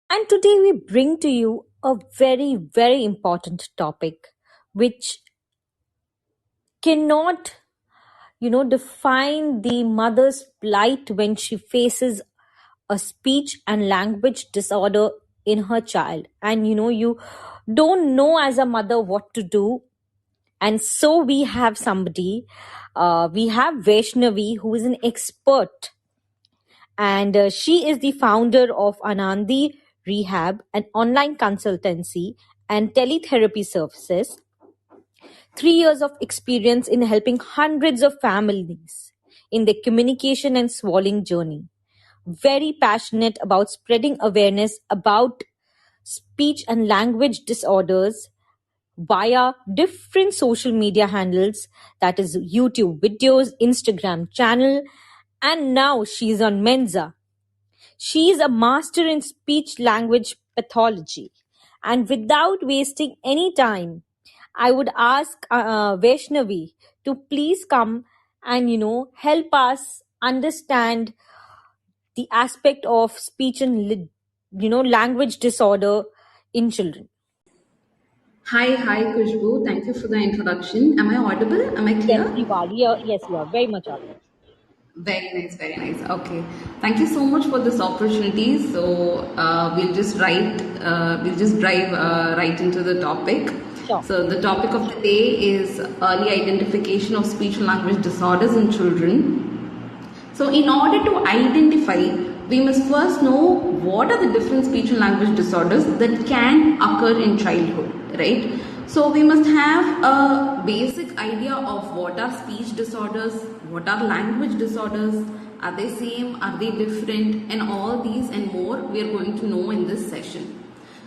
And today we bring to you a very, very important topic which cannot, define the mother's plight when she faces a speech and language disorder in her child. And, you don't know as a mother what to do. And so we have somebody, we have Vaishnavi, who is an expert, and she is the founder of Andhaadhi Rehab, an online consultancy and teletherapy services. 3 years of experience in helping hundreds of families in their communication and swallowing journey. Very passionate about spreading awareness about speech and language disorders via different social media handles, that is YouTube videos, Instagram channel, and now she's on Mensa. She is a master in speech language pathology. And without wasting any time, I would ask Vaishnavi to please come and, help us understand the aspect of speech and, language disorder in children. Hi, Kushbu. Thank you for the introduction. Am I audible? Am I Yes, clear? you are. Yes, you are very much audible. Very nice, very nice. Okay. Thank you so much for this opportunity. So we'll just drive right into the topic. Sure. So the topic of the day is early identification of speech and language disorders in children. So in order to identify, we must first know what are the different speech and language disorders that can occur in childhood, right? So we must have a basic idea of what are speech disorders, what are language disorders, are they same, are they different, and all these and more we are going to know in this session.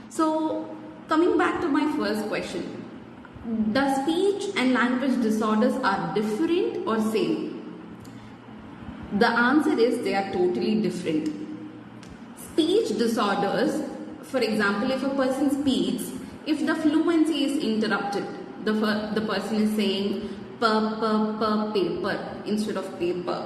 So coming back to my first question, does speech and language disorders are different or same? The answer is they are totally different. Speech disorders, for example, if a person speaks, if the fluency is interrupted, the person is saying paper instead of paper,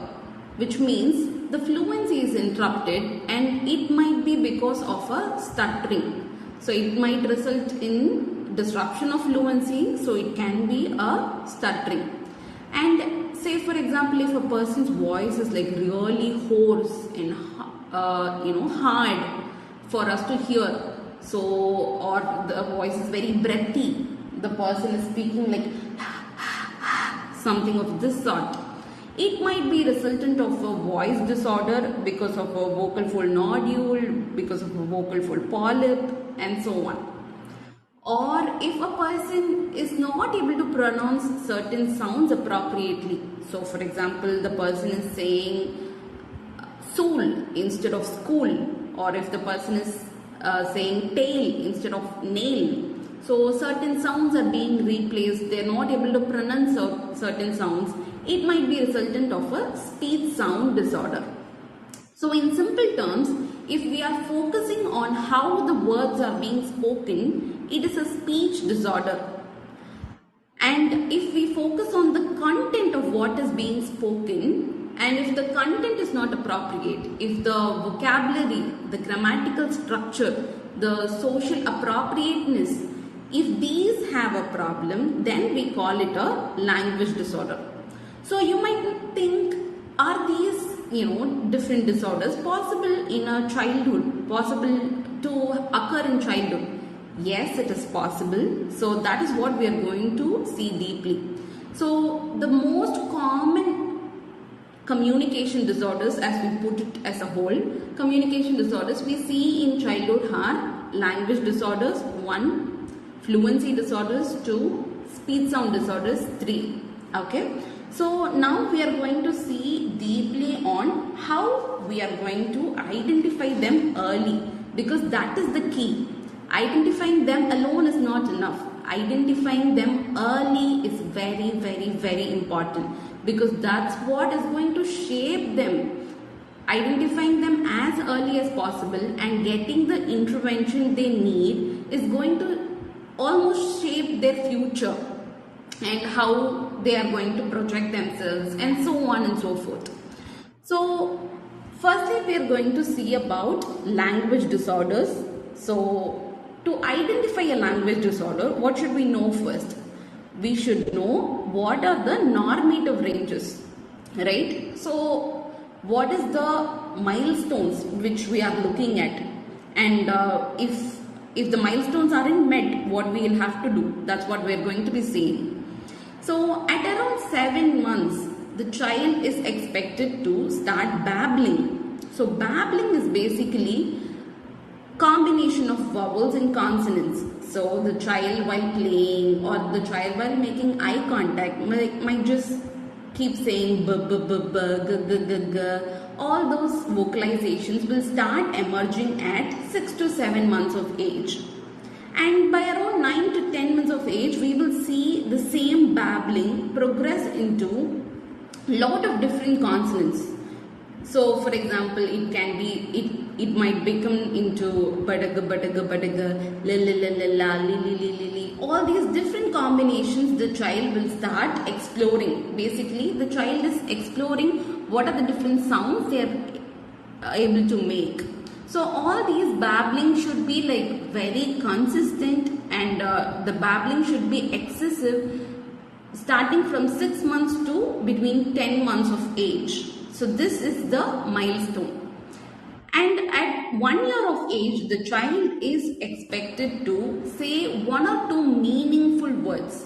which means the fluency is interrupted, and it might be because of a stuttering. So it might result in disruption of fluency, so it can be a stuttering. And say for example, if a person's voice is like really hoarse and hard for us to hear, so or the voice is very breathy, the person is speaking like something of this sort, it might be resultant of a voice disorder because of a vocal fold nodule, because of a vocal fold polyp, and so on. Or if a person is not able to pronounce certain sounds appropriately, so for example, the person is saying soul instead of school, or if the person is saying tail instead of nail, so certain sounds are being replaced, they are not able to pronounce certain sounds, it might be resultant of a speech sound disorder. So in simple terms, if we are focusing on how the words are being spoken, it is a speech disorder. And if we focus on the content of what is being spoken, and if the content is not appropriate, if the vocabulary, the grammatical structure, the social appropriateness, if these have a problem, then we call it a language disorder. So you might think, are these different disorders possible in a childhood, possible to occur in childhood? Yes, it is possible. So that is what we are going to see deeply. So the most common communication disorders, as we put it as a whole, communication disorders we see in childhood are language disorders 1, fluency disorders 2, speech sound disorders 3. Okay. So now we are going to see deeply on how we are going to identify them early, because that is the key. Identifying them alone is not enough. Identifying them early is very, very, very important, because that's what is going to shape them. Identifying them as early as possible and getting the intervention they need is going to almost shape their future and how they are going to project themselves and so on and so forth. So firstly, we are going to see about language disorders. So to identify a language disorder, what should we know first? We should know what are the normative ranges, right? So what is the milestones which we are looking at, and if the milestones aren't met, what we will have to do, that's what we are going to be seeing. So at around 7 months, the child is expected to start babbling. So babbling is basically combination of vowels and consonants. So the child while playing or the child while making eye contact might just keep saying b b b b g g g g. All those vocalizations will start emerging at 6 to 7 months of age. And by around 9 to 10 months of age, we will see the same babbling progress into lot of different consonants. So for example, it can be, it might become into badaga badaga badaga, la la la la la, li li li li li. All these different combinations the child will start exploring. Basically, the child is exploring what are the different sounds they are able to make. So all these babbling should be like very consistent, and the babbling should be excessive starting from 6 months to between 10 months of age. So this is the milestone. And at 1 year of age, the child is expected to say 1 or 2 meaningful words.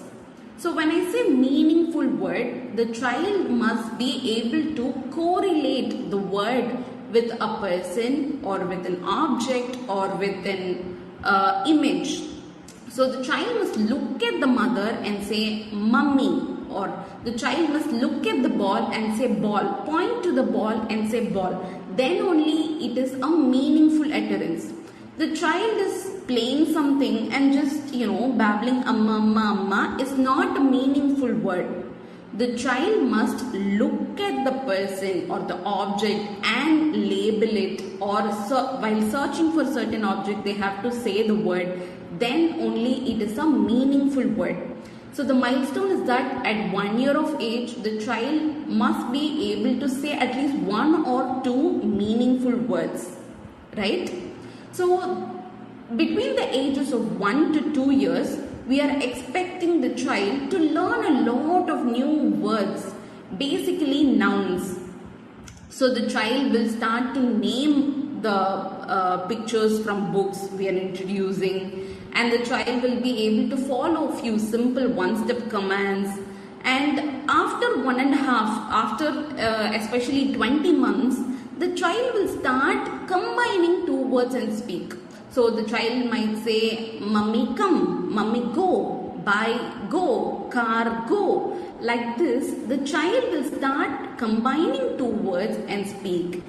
So when I say meaningful word, the child must be able to correlate the word with a person or with an object or with an image. So the child must look at the mother and say mummy, or the child must look at the ball and say ball, point to the ball and say ball. Then only it is a meaningful utterance. The child is playing something and just, babbling amma amma amma is not a meaningful word. The child must look at the person or the object and label it, or while searching for certain object they have to say the word. Then only it is a meaningful word. So the milestone is that at 1 year of age, the child must be able to say at least 1 or 2 meaningful words, right? So between the ages of 1 to 2 years, we are expecting the child to learn a lot of new words, basically nouns. So the child will start to name the pictures from books we are introducing, and the child will be able to follow a few simple one-step commands. And after 1.5, after especially 20 months, the child will start combining 2 words and speak. So the child might say, mummy come, mummy go, bike go, car go. Like this, the child will start combining 2 words and speak.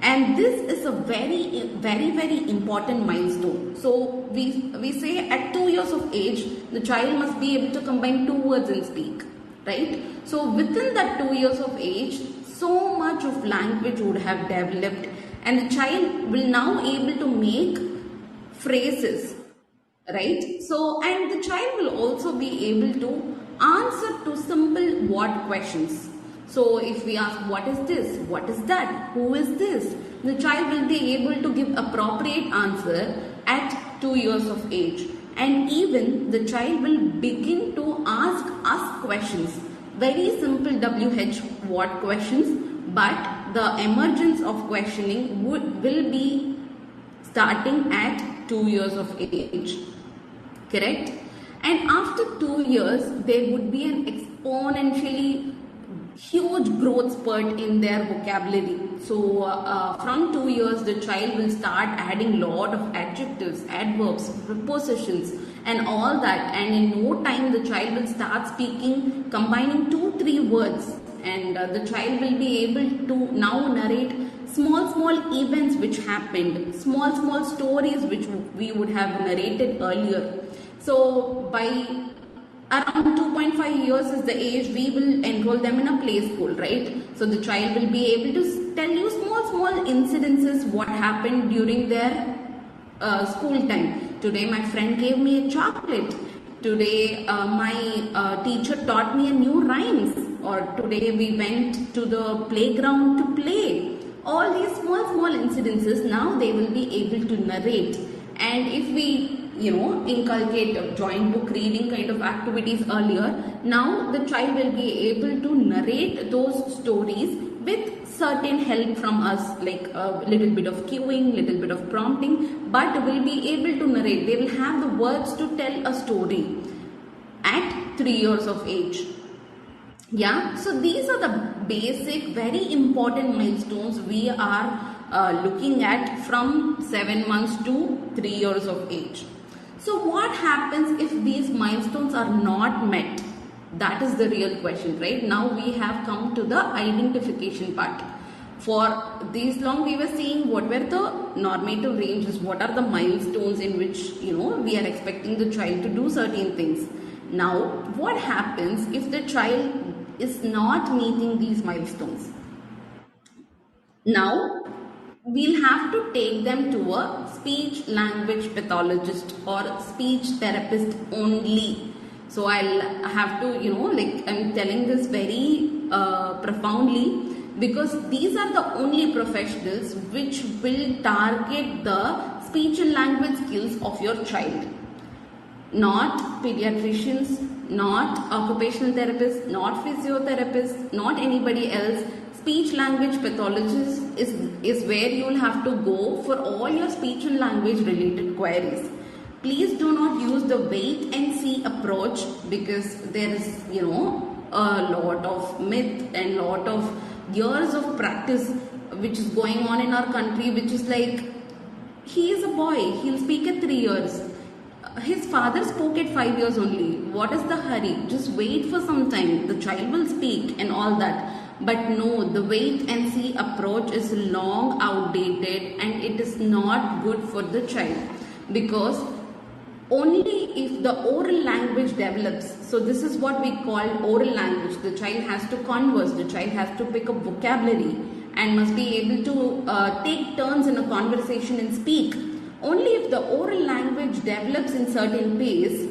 And this is a very, very, very important milestone. So we say at 2 years of age, the child must be able to combine 2 words and speak, right? So within that 2 years of age, so much of language would have developed, and the child will now able to make phrases, right? So, and the child will also be able to answer to simple what questions. So if we ask what is this, what is that, who is this, the child will be able to give appropriate answer at 2 years of age. And even the child will begin to ask us questions, very simple WH what questions, but the emergence of questioning will be starting at 2 years of age, correct? And after 2 years, there would be an exponentially huge growth spurt in their vocabulary. So from 2 years, the child will start adding lot of adjectives, adverbs, prepositions and all that, and in no time the child will start speaking, combining 2-3 words, and the child will be able to now narrate small events which happened, small stories which we would have narrated earlier. So by around 2.5 years is the age we will enroll them in a play school, right? So the child will be able to tell you small incidences what happened during their school time. Today my friend gave me a chocolate. Today my teacher taught me a new rhymes. Or today we went to the playground to play. All these small incidences now they will be able to narrate. And if we inculcate joint book reading kind of activities earlier, now the child will be able to narrate those stories with certain help from us, like a little bit of cueing, little bit of prompting, but will be able to narrate. They will have the words to tell a story at 3 years of age. Yeah, so these are the basic, very important milestones we are looking at from 7 months to 3 years of age. So what happens if these milestones are not met? That is the real question, right? Now we have come to the identification part. For this long we were seeing what were the normative ranges, what are the milestones in which we are expecting the child to do certain things. Now what happens if the child is not meeting these milestones? Now we'll have to take them to a speech language pathologist or speech therapist only. So I'll have to, I'm telling this very profoundly, because these are the only professionals which will target the speech and language skills of your child. Not pediatricians, not occupational therapists, not physiotherapists, not anybody else. Speech language pathologist is where you will have to go for all your speech and language related queries. Please do not use the wait and see approach, because there is a lot of myth and lot of years of practice which is going on in our country, which is like, he is a boy, he'll speak at 3 years. His father spoke at 5 years only. What is the hurry? Just wait for some time. The child will speak and all that. But no, the wait and see approach is long outdated and it is not good for the child, because only if the oral language develops. So this is what we call oral language. The child has to converse, the child has to pick up vocabulary and must be able to take turns in a conversation and speak. Only if the oral language develops in certain pace,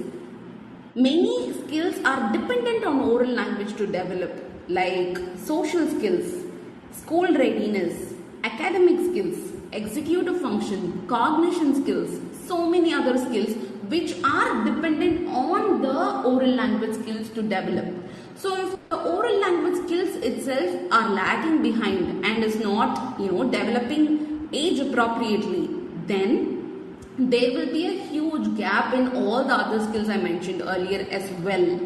many skills are dependent on oral language to develop, like social skills, school readiness, academic skills, executive function, cognition skills, so many other skills which are dependent on the oral language skills to develop. So if the oral language skills itself are lagging behind and is not developing age appropriately, then there will be a huge gap in all the other skills I mentioned earlier as well.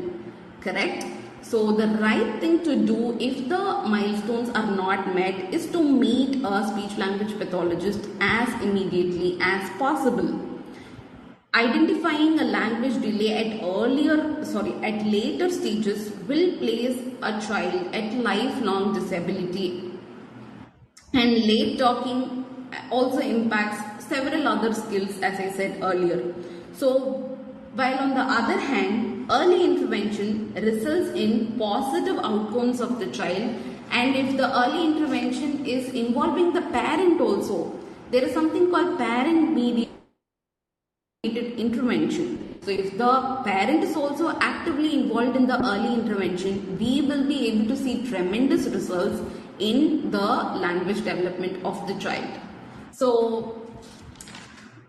Correct? So the right thing to do if the milestones are not met is to meet a speech language pathologist as immediately as possible. Identifying a language delay at later stages will place a child at lifelong disability. And late talking also impacts several other skills, as I said earlier. So while on the other hand, early intervention results in positive outcomes of the child, and if the early intervention is involving the parent also, there is something called parent mediated intervention. So if the parent is also actively involved in the early intervention, we will be able to see tremendous results in the language development of the child. So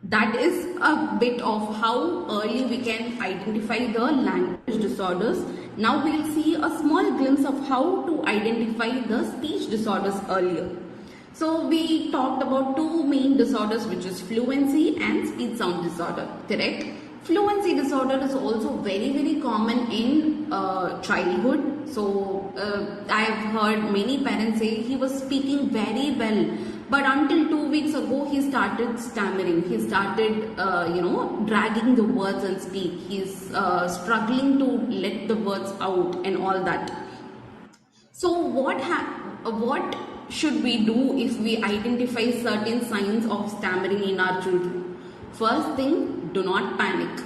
that is a bit of how early we can identify the language disorders. Now we will see a small glimpse of how to identify the speech disorders earlier. So we talked about two main disorders, which is fluency and speech sound disorder, correct? Fluency disorder is also very, very common in childhood. So I have heard many parents say he was speaking very well, but until 2 weeks ago he started stammering. He started dragging the words and speak. He's struggling to let the words out and all that. So what should we do if we identify certain signs of stammering in our children? First thing, do not panic.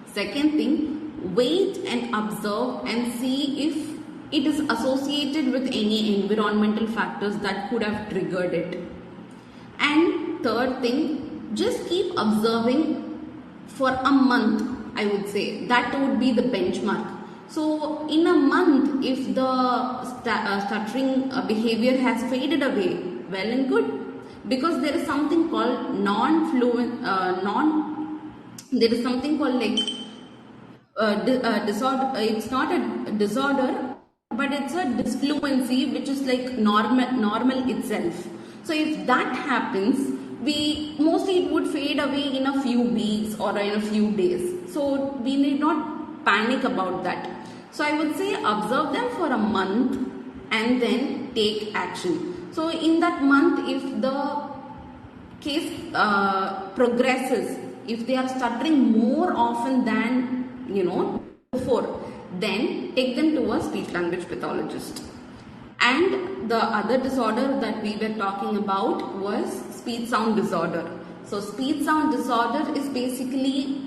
Second thing, wait and observe and see if it is associated with any environmental factors that could have triggered it. And third thing, just keep observing for a month, I would say. That would be the benchmark. So in a month, if the stuttering behavior has faded away, well and good. because there is something called non-fluent, there is something called like disorder. It's not a disorder, but it's a disfluency, which is like normal itself. So if that happens, we mostly it would fade away in a few weeks or in a few days. So we need not panic about that. So I would say observe them for a month and then take action. So in that month, if the case progresses, if they are stuttering more often than before, then take them to a speech language pathologist. And the other disorder that we were talking about was speech sound disorder. So speech sound disorder is basically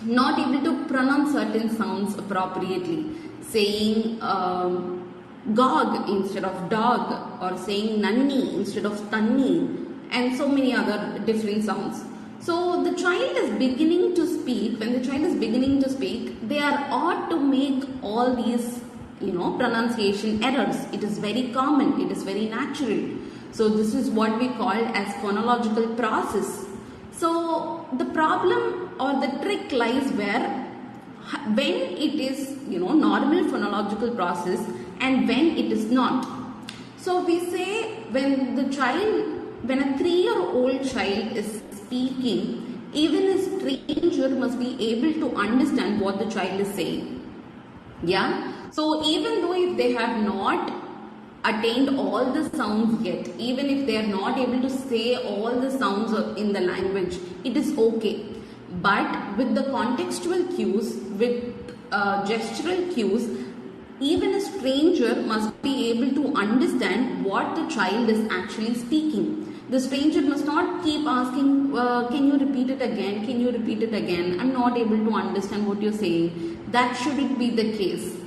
not able to pronounce certain sounds appropriately, saying gog instead of dog, or saying nanni instead of tanni, and so many other different sounds. So the child is beginning to speak. When the child is beginning to speak, they are ought to make all these pronunciation errors. It is very common, it is very natural. So this is what we call as phonological process. So the problem or the trick lies where when it is normal phonological process and when it is not. So we say when a 3-year-old child is speaking, even a stranger must be able to understand what the child is saying. Yeah. So even though if they have not attained all the sounds yet, even if they are not able to say all the sounds in the language, it is okay. But with the contextual cues, with gestural cues, even a stranger must be able to understand what the child is actually speaking. The stranger must not keep asking, can you repeat it again? Can you repeat it again? I'm not able to understand what you're saying. That shouldn't be the case.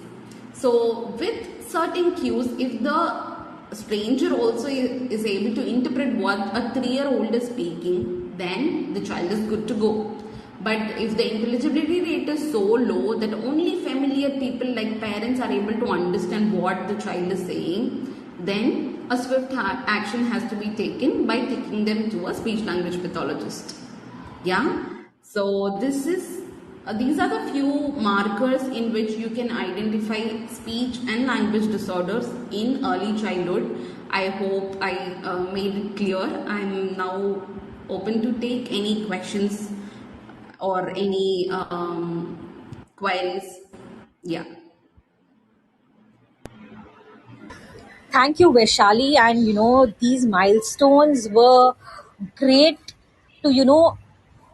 So with certain cues, if the stranger also is able to interpret what a 3-year-old is speaking, then the child is good to go. But if the intelligibility rate is so low that only familiar people like parents are able to understand what the child is saying, then a swift action has to be taken by taking them to a speech language pathologist. Yeah. So these are the few markers in which you can identify speech and language disorders in early childhood. I hope I made it clear. I am now open to take any questions or any queries. Yeah. Thank you, Vaishali. And these milestones were great to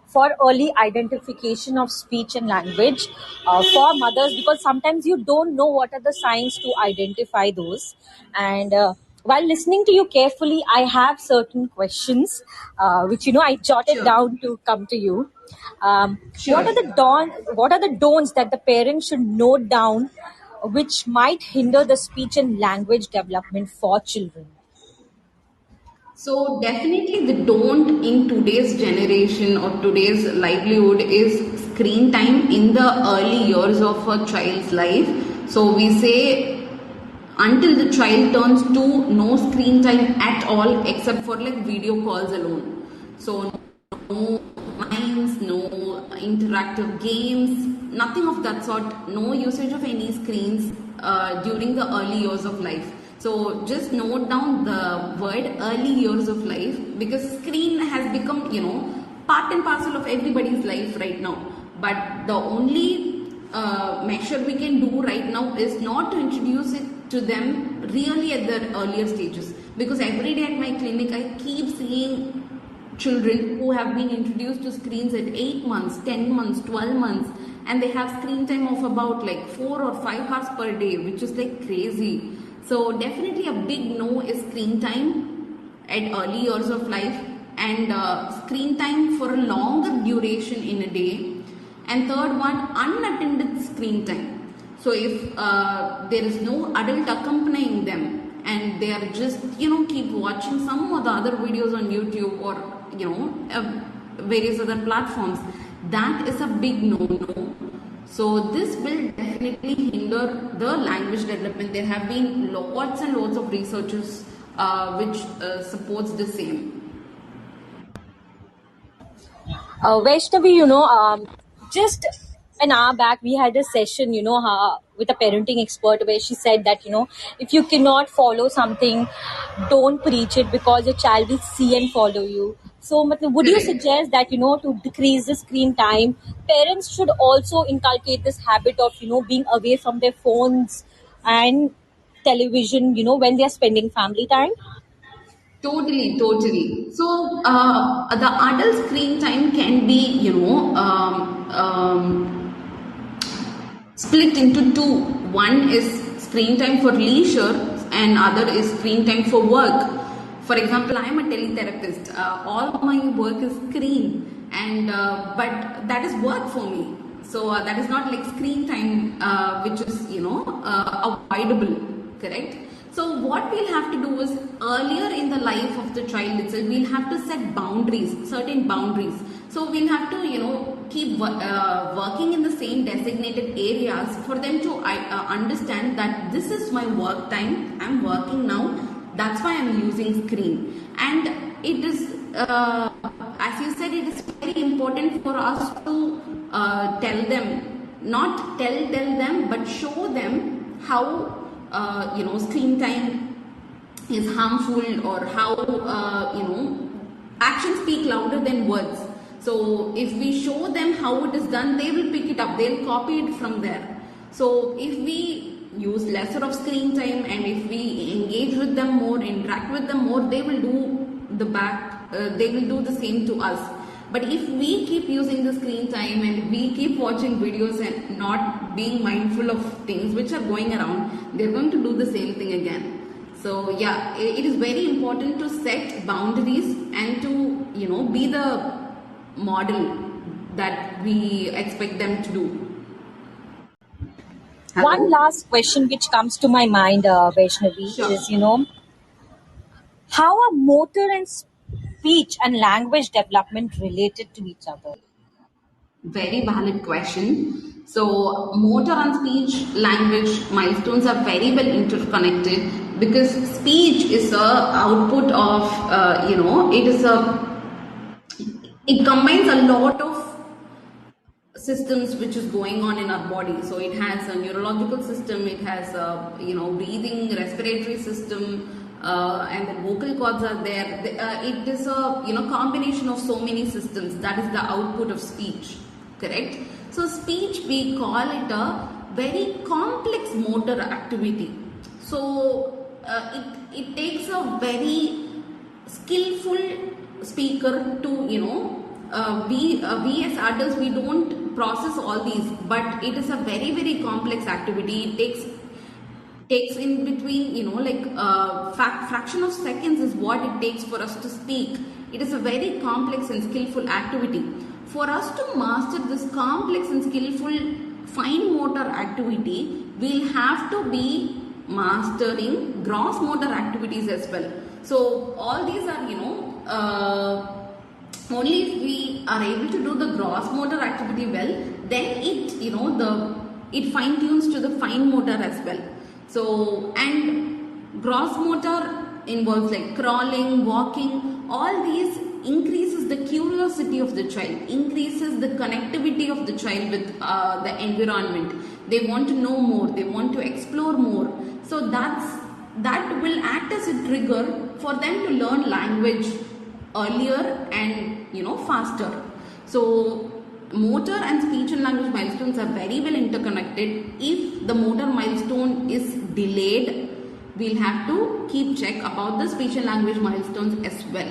for early identification of speech and language for mothers, because sometimes you don't know what are the signs to identify those. And while listening to you carefully, I have certain questions which I jotted Sure. down to come to you. What Sure. are the don'ts that the parents should note down, which might hinder the speech and language development for children? So definitely the don't in today's generation or today's livelihood is screen time in the early years of a child's life. So we say until the child turns 2, no screen time at all except for like video calls alone. So no mimes, no interactive games, nothing of that sort, no usage of any screens during the early years of life. So just note down the word early years of life, because screen has become, part and parcel of everybody's life right now. But the only measure we can do right now is not to introduce it to them really at the earlier stages. Because every day at my clinic, I keep seeing children who have been introduced to screens at 8 months, 10 months, 12 months, and they have screen time of about like 4 or 5 hours per day, which is like crazy. So definitely a big no is screen time at early years of life, and screen time for a longer duration in a day. And third one, unattended screen time. So if there is no adult accompanying them and they are just keep watching some of the other videos on YouTube or various other platforms, that is a big no. So this will definitely hinder the language development. There have been lots and lots of researches which supports the same. Vaishnavi, just an hour back we had a session, with a parenting expert where she said that, if you cannot follow something, don't preach it because your child will see and follow you. So, would you Correct. suggest that, to decrease the screen time, parents should also inculcate this habit of, being away from their phones and television, when they are spending family time? Totally, totally. So the adult screen time can be, split into two. One is screen time for leisure and other is screen time for work. For example, I am a teletherapist. All my work is screen, and but that is work for me. So that is not like screen time, which is avoidable. Correct. So what we'll have to do is earlier in the life of the child itself, we'll have to set boundaries, certain boundaries. So we'll have to, keep working in the same designated areas for them to understand that this is my work time. I'm working now. That's why I'm using screen. And it is, as you said, it is very important for us to tell them, not tell them, but show them how screen time is harmful, or how actions speak louder than words. So if we show them how it is done, they will pick it up, they'll copy it from there. So if we use lesser of screen time and if we engage with them more, interact with them more, they will do they will do the same to us. But if we keep using the screen time and we keep watching videos and not being mindful of things which are going around, they're going to do the same thing again. So yeah, it is very important to set boundaries and to, be the model that we expect them to do. One Hello? last question which comes to my mind, Vaishnavi, Sure. is, how are motor and speech and language development related to each other? Very valid question. So, motor and speech language milestones are very well interconnected because speech is a output of, it combines a lot of systems which is going on in our body. So it has a neurological system, it has a breathing respiratory system, and the vocal cords are there. It is a combination of so many systems. That is the output of speech. Correct. So speech, we call it a very complex motor activity. So it takes a very skillful speaker to we as adults, we don't process all these, but it is a very very complex activity. It takes in between, fraction of seconds is what it takes for us to speak. It is a very complex and skillful activity. For us to master this complex and skillful fine motor activity, we'll have to be mastering gross motor activities as well. So all these are, only if we are able to do the gross motor activity well, then it fine tunes to the fine motor as well. So, and gross motor involves like crawling, walking. All these increases the curiosity of the child, increases the connectivity of the child with the environment. They want to know more, they want to explore more. So that will act as a trigger for them to learn language earlier and faster. So motor and speech and language milestones are very well interconnected. If the motor milestone is delayed, we'll have to keep check about the speech and language milestones as well.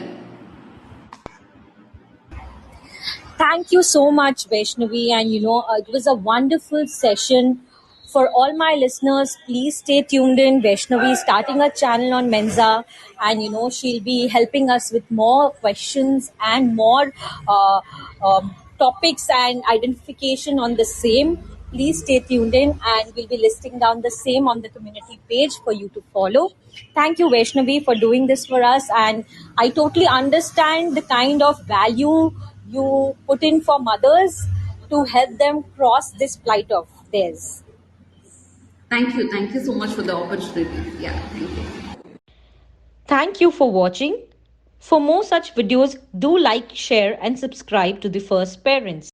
Thank you so much, Vaishnavi. And it was a wonderful session. For all my listeners, please stay tuned in. Vaishnavi is starting a channel on Mensa, and she'll be helping us with more questions and more topics and identification on the same. Please stay tuned in, and we'll be listing down the same on the community page for you to follow. Thank you, Vaishnavi, for doing this for us. And I totally understand the kind of value you put in for mothers to help them cross this plight of theirs. Thank you. Thank you so much for the opportunity. Yeah, thank you. Thank you for watching. For more such videos, do like, share, and subscribe to the First Parents.